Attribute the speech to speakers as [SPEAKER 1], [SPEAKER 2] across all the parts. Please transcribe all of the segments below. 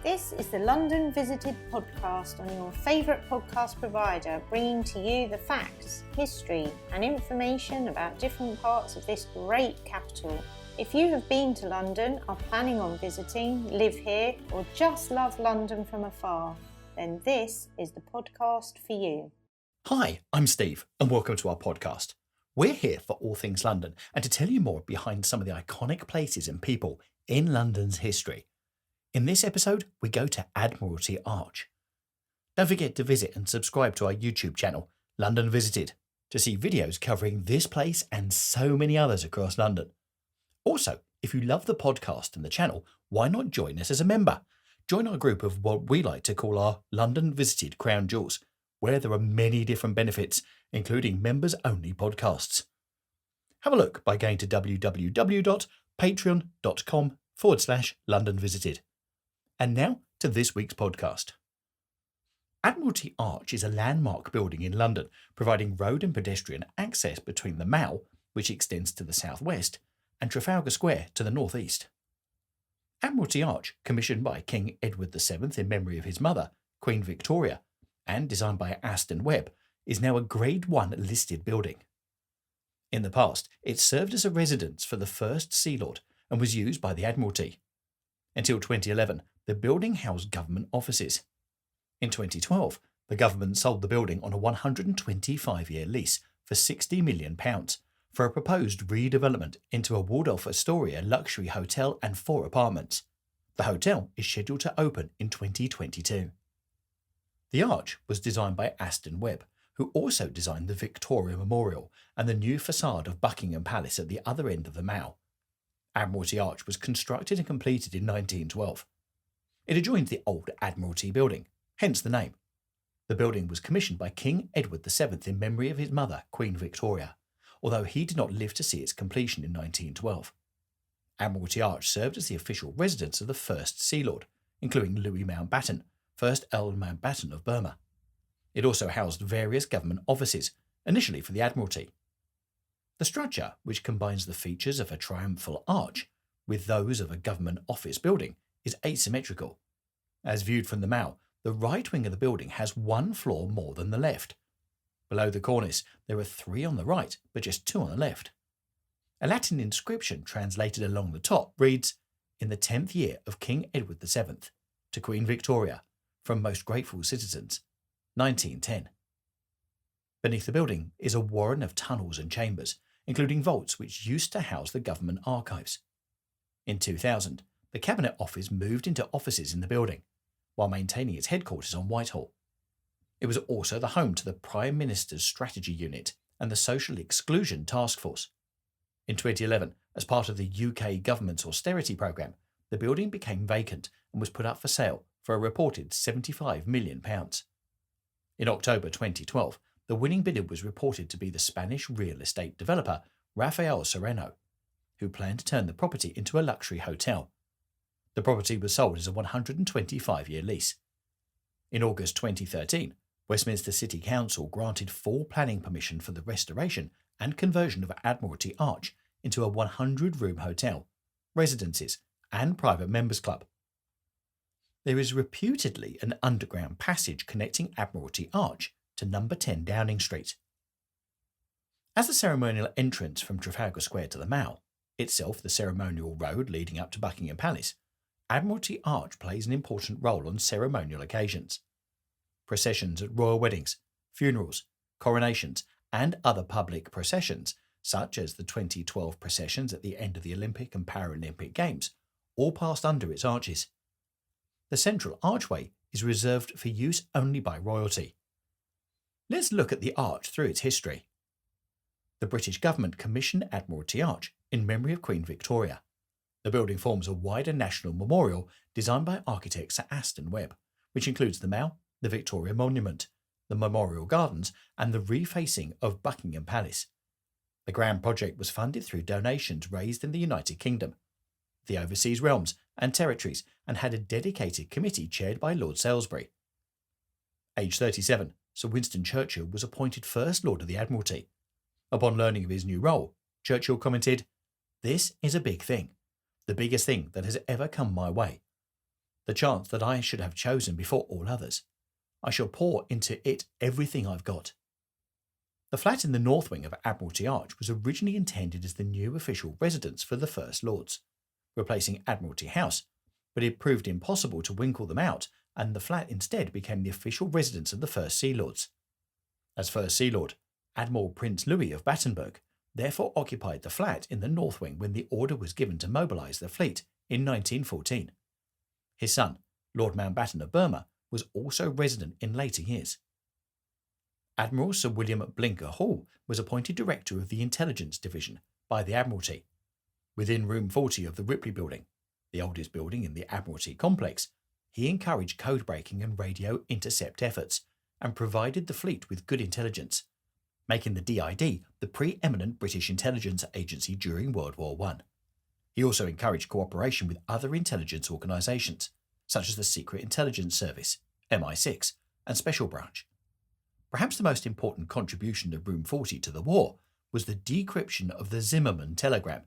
[SPEAKER 1] This is the London Visited podcast on your favourite podcast provider, bringing to you the facts, history and information about different parts of this great capital. If you have been to London, are planning on visiting, live here or just love London from afar, then this is the podcast for you.
[SPEAKER 2] Hi, I'm Steve and welcome to our podcast. We're here for all things London and to tell you more behind some of the iconic places and people in London's history. In this episode, we go to Admiralty Arch. Don't forget to visit and subscribe to our YouTube channel, London Visited, to see videos covering this place and so many others across London. Also, if you love the podcast and the channel, why not join us as a member? Join our group of what we like to call our London Visited Crown Jewels, where there are many different benefits, including members-only podcasts. Have a look by going to www.patreon.com/London Visited. And now to this week's podcast. Admiralty Arch is a landmark building in London, providing road and pedestrian access between the Mall, which extends to the southwest, and Trafalgar Square to the northeast. Admiralty Arch, commissioned by King Edward VII in memory of his mother, Queen Victoria, and designed by Aston Webb, is now a Grade 1 listed building. In the past, it served as a residence for the first Sea Lord and was used by the Admiralty. Until 2011, the building housed government offices. In 2012, the government sold the building on a 125-year lease for £60 million for a proposed redevelopment into a Waldorf Astoria luxury hotel and 4 apartments. The hotel is scheduled to open in 2022. The arch was designed by Aston Webb, who also designed the Victoria Memorial and the new facade of Buckingham Palace at the other end of the Mall. Admiralty Arch was constructed and completed in 1912. It adjoins the old Admiralty building, hence the name. The building was commissioned by King Edward VII in memory of his mother, Queen Victoria, although he did not live to see its completion in 1912. Admiralty Arch served as the official residence of the first Sea Lord, including Louis Mountbatten, 1st Earl Mountbatten of Burma. It also housed various government offices, initially for the Admiralty. The structure, which combines the features of a triumphal arch with those of a government office building, is asymmetrical. As viewed from the Mall, the right wing of the building has 1 floor more than the left. Below the cornice, there are 3 on the right, but just 2 on the left. A Latin inscription translated along the top reads, "In the 10th year of King Edward VII, to Queen Victoria, from most grateful citizens, 1910. Beneath the building is a warren of tunnels and chambers, including vaults which used to house the government archives. In 2000, the Cabinet Office moved into offices in the building, while maintaining its headquarters on Whitehall. It was also the home to the Prime Minister's Strategy Unit and the Social Exclusion Task Force. In 2011, as part of the UK government's austerity programme, the building became vacant and was put up for sale for a reported £75 million. In October 2012, the winning bidder was reported to be the Spanish real estate developer Rafael Serrano, who planned to turn the property into a luxury hotel. The property was sold as a 125-year lease. In August 2013, Westminster City Council granted full planning permission for the restoration and conversion of Admiralty Arch into a 100-room hotel, residences and private members club. There is reputedly an underground passage connecting Admiralty Arch to number 10 Downing Street. As the ceremonial entrance from Trafalgar Square to the Mall, itself the ceremonial road leading up to Buckingham Palace, Admiralty Arch plays an important role on ceremonial occasions. Processions at royal weddings, funerals, coronations, and other public processions, such as the 2012 processions at the end of the Olympic and Paralympic Games, all passed under its arches. The central archway is reserved for use only by royalty. Let's look at the arch through its history. The British government commissioned Admiralty Arch in memory of Queen Victoria. The building forms a wider national memorial designed by architect Sir Aston Webb, which includes the Mall, the Victoria Monument, the Memorial Gardens, and the refacing of Buckingham Palace. The grand project was funded through donations raised in the United Kingdom, the overseas realms and territories, and had a dedicated committee chaired by Lord Salisbury. Aged 37, Sir Winston Churchill was appointed First Lord of the Admiralty. Upon learning of his new role, Churchill commented, "This is a big thing, the biggest thing that has ever come my way. the chance that I should have chosen before all others. I shall pour into it everything I've got. The flat in the north wing of Admiralty Arch was originally intended as the new official residence for the First Lords, replacing Admiralty House, but it proved impossible to winkle them out, and the flat instead became the official residence of the First Sea Lords. As First Sea Lord, Admiral Prince Louis of Battenberg therefore occupied the flat in the north wing when the order was given to mobilise the fleet in 1914. His son, Lord Mountbatten of Burma, was also resident in later years. Admiral Sir William Blinker Hall was appointed Director of the Intelligence Division by the Admiralty. Within Room 40 of the Ripley Building, the oldest building in the Admiralty complex, he encouraged code-breaking and radio intercept efforts and provided the fleet with good intelligence, making the DID the preeminent British intelligence agency during World War I. He also encouraged cooperation with other intelligence organisations, such as the Secret Intelligence Service, MI6, and Special Branch. Perhaps the most important contribution of Room 40 to the war was the decryption of the Zimmermann telegram,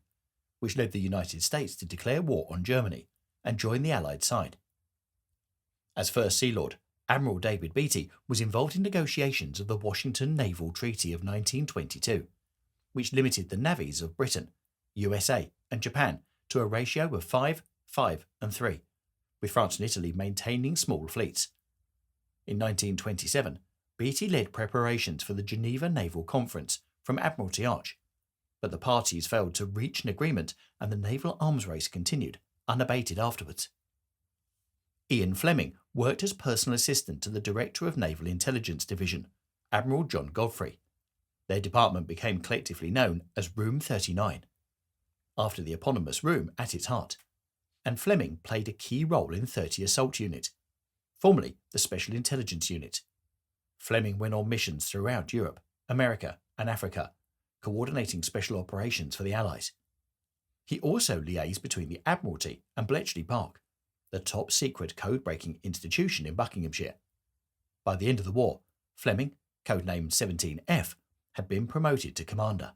[SPEAKER 2] which led the United States to declare war on Germany and join the Allied side. As First Sea Lord, Admiral David Beatty was involved in negotiations of the Washington Naval Treaty of 1922, which limited the navies of Britain, USA, and Japan to a ratio of 5, 5, and 3, with France and Italy maintaining small fleets. In 1927, Beatty led preparations for the Geneva Naval Conference from Admiralty Arch, but the parties failed to reach an agreement and the naval arms race continued, unabated afterwards. Ian Fleming worked as personal assistant to the Director of Naval Intelligence Division, Admiral John Godfrey. Their department became collectively known as Room 39, after the eponymous room at its heart, and Fleming played a key role in 30 Assault Unit, formerly the Special Intelligence Unit. Fleming went on missions throughout Europe, America, and Africa, coordinating special operations for the Allies. He also liaised between the Admiralty and Bletchley Park, the top-secret code-breaking institution in Buckinghamshire. By the end of the war, Fleming, codenamed 17F, had been promoted to commander.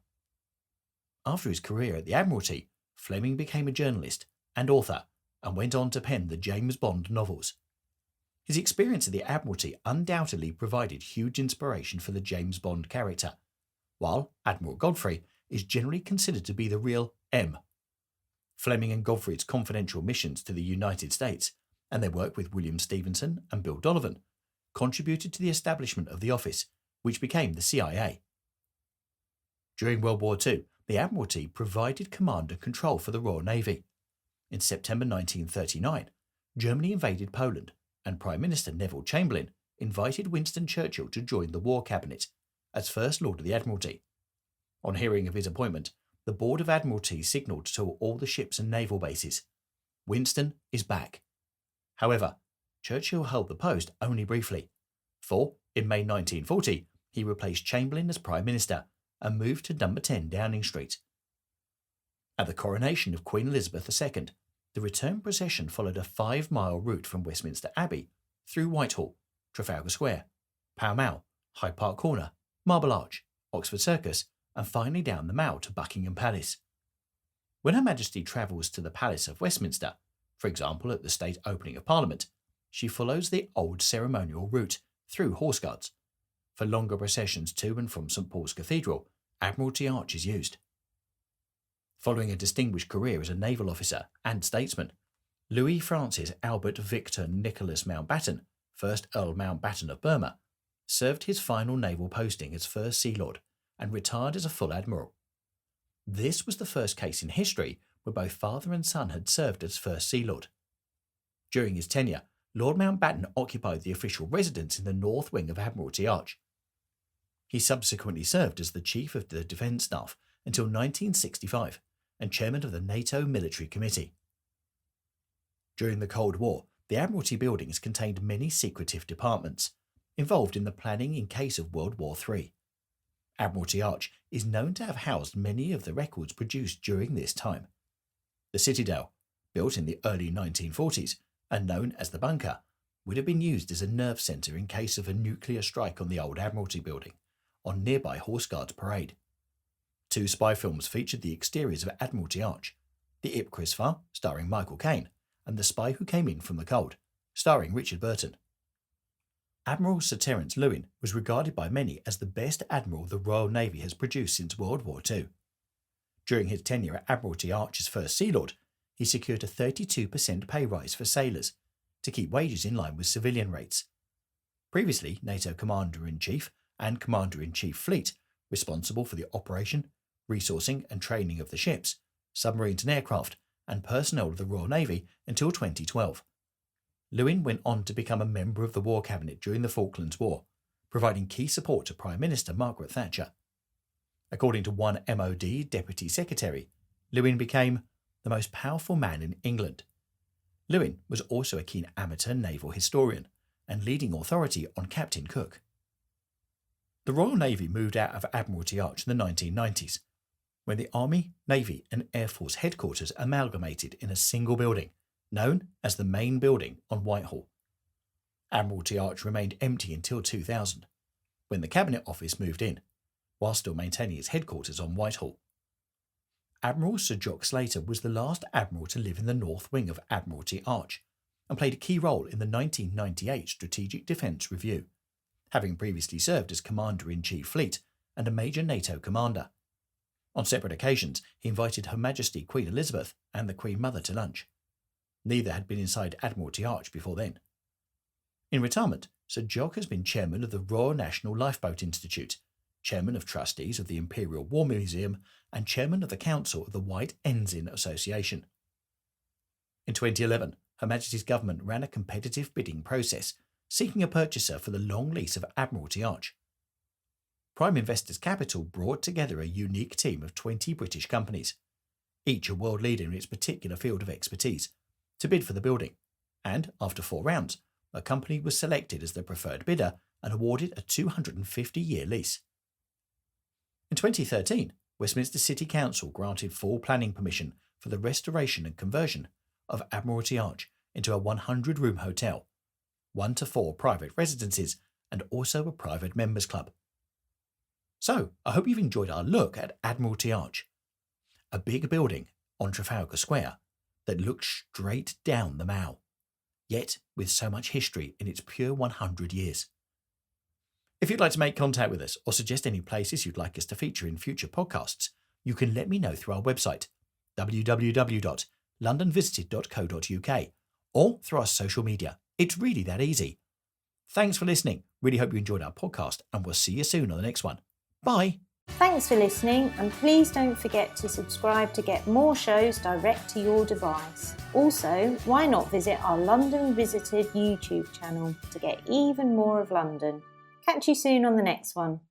[SPEAKER 2] After his career at the Admiralty, Fleming became a journalist and author and went on to pen the James Bond novels. His experience at the Admiralty undoubtedly provided huge inspiration for the James Bond character, while Admiral Godfrey is generally considered to be the real M. Fleming and Godfrey's confidential missions to the United States and their work with William Stevenson and Bill Donovan contributed to the establishment of the office, which became the CIA. During World War II, the Admiralty provided command and control for the Royal Navy. In September 1939, Germany invaded Poland, and Prime Minister Neville Chamberlain invited Winston Churchill to join the War Cabinet as First Lord of the Admiralty. On hearing of his appointment, the Board of Admiralty signalled to all the ships and naval bases, "Winston is back." However, Churchill held the post only briefly, for in May 1940 he replaced Chamberlain as Prime Minister and moved to number 10 Downing Street. At the coronation of Queen Elizabeth II, the return procession followed a 5-mile route from Westminster Abbey through Whitehall, Trafalgar Square, Pall Mall, Hyde Park Corner, Marble Arch, Oxford Circus, and finally down the Mall to Buckingham Palace. When Her Majesty travels to the Palace of Westminster, for example at the state opening of Parliament, she follows the old ceremonial route through Horse Guards. For longer processions to and from St Paul's Cathedral, Admiralty Arch is used. Following a distinguished career as a naval officer and statesman, Louis Francis Albert Victor Nicholas Mountbatten, 1st Earl Mountbatten of Burma, served his final naval posting as First Sea Lord and retired as a full admiral. This was the first case in history where both father and son had served as First Sea Lord. During his tenure, Lord Mountbatten occupied the official residence in the north wing of Admiralty Arch. He subsequently served as the Chief of the Defence Staff until 1965 and Chairman of the NATO Military Committee. During the Cold War, the Admiralty buildings contained many secretive departments involved in the planning in case of World War III. Admiralty Arch is known to have housed many of the records produced during this time. The Citadel, built in the early 1940s and known as the Bunker, would have been used as a nerve centre in case of a nuclear strike on the old Admiralty building on nearby Horse Guards Parade. 2 spy films featured the exteriors of Admiralty Arch, The Ipcris File, starring Michael Caine, and The Spy Who Came In From the Cold, starring Richard Burton. Admiral Sir Terence Lewin was regarded by many as the best admiral the Royal Navy has produced since World War II. During his tenure at Admiralty Arch as First Sea Lord, he secured a 32% pay rise for sailors to keep wages in line with civilian rates. Previously NATO Commander-in-Chief and Commander-in-Chief Fleet, responsible for the operation, resourcing and training of the ships, submarines and aircraft, and personnel of the Royal Navy until 2012. Lewin went on to become a member of the War Cabinet during the Falklands War, providing key support to Prime Minister Margaret Thatcher. According to one MOD Deputy Secretary, Lewin became the most powerful man in England. Lewin was also a keen amateur naval historian and leading authority on Captain Cook. The Royal Navy moved out of Admiralty Arch in the 1990s, when the Army, Navy and Air Force headquarters amalgamated in a single building, known as the Main Building on Whitehall. Admiralty Arch remained empty until 2000, when the Cabinet Office moved in, while still maintaining its headquarters on Whitehall. Admiral Sir Jock Slater was the last admiral to live in the north wing of Admiralty Arch, and played a key role in the 1998 Strategic Defence Review, having previously served as Commander-in-Chief Fleet and a major NATO commander. On separate occasions, he invited Her Majesty Queen Elizabeth and the Queen Mother to lunch. Neither had been inside Admiralty Arch before then. In retirement, Sir Jock has been chairman of the Royal National Lifeboat Institute, chairman of trustees of the Imperial War Museum, and chairman of the Council of the White Ensign Association. In 2011, Her Majesty's government ran a competitive bidding process, seeking a purchaser for the long lease of Admiralty Arch. Prime Investors Capital brought together a unique team of 20 British companies, each a world leader in its particular field of expertise, to bid for the building, and after 4 rounds, a company was selected as the preferred bidder and awarded a 250-year lease. In 2013, Westminster City Council granted full planning permission for the restoration and conversion of Admiralty Arch into a 100-room hotel, 1 to 4 private residences, and also a private members club. So, I hope you've enjoyed our look at Admiralty Arch, a big building on Trafalgar Square that looks straight down the Mall, yet with so much history in its pure 100 years. If you'd like to make contact with us or suggest any places you'd like us to feature in future podcasts, you can let me know through our website, www.londonvisited.co.uk, or through our social media. It's really that easy. Thanks for listening. Really hope you enjoyed our podcast, and we'll see you soon on the next one. Bye.
[SPEAKER 1] Thanks for listening, and please don't forget to subscribe to get more shows direct to your device. Also, why not visit our London Visited YouTube channel to get even more of London. Catch you soon on the next one.